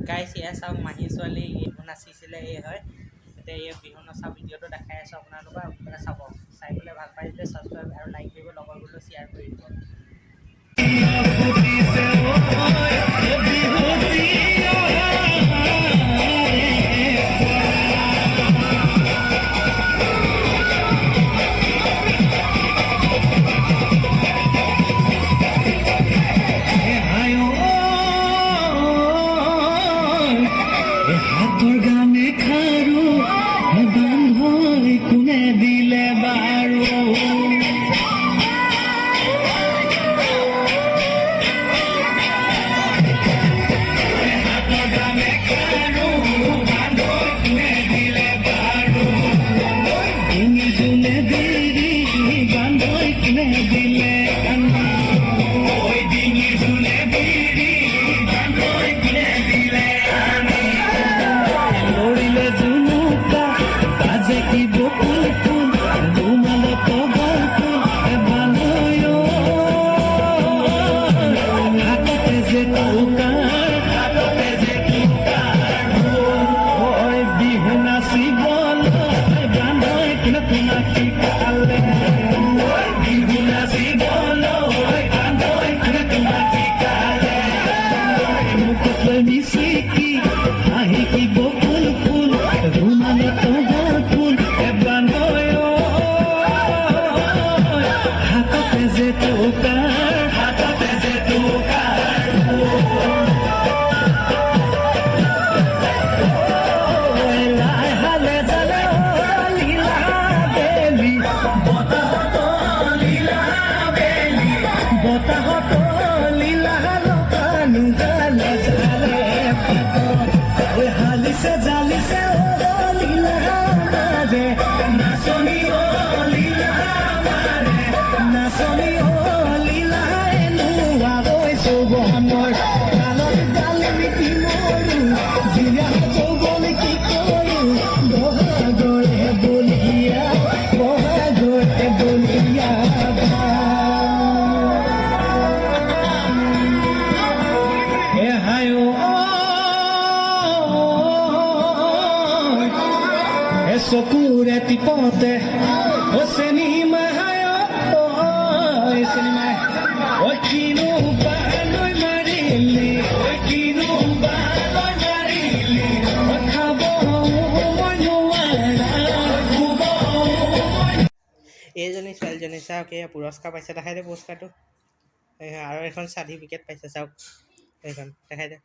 গাইছ এয়া চাওক মাহী ছোৱালী বিহু নাচিছিলে এই হয় এতিয়া এই বিহু নচা ভিডিঅ'টো দেখাই আছোঁ আপোনালোকক আপোনালোকে চাব চাই পেলাই ভাল পাই দিলে ছাবস্ক্ৰাইব আৰু লাইক কৰিব লগৰবোৰলৈ শ্বেয়াৰ কৰি দিব কোনে দিলে বাৰু চকুৰে টিপতে চিনেমা কিনো বালৈ মাৰিলি কিনো বালৈ মাৰিলি খাব এইজনী ছোৱালীজনী চাওক এয়া পুৰস্কাৰ পাইছে দেখাই দে পুৰস্কাৰটো আৰু এখন চাৰ্টিফিকেট পাইছে চাওক এইখন দেখাই দে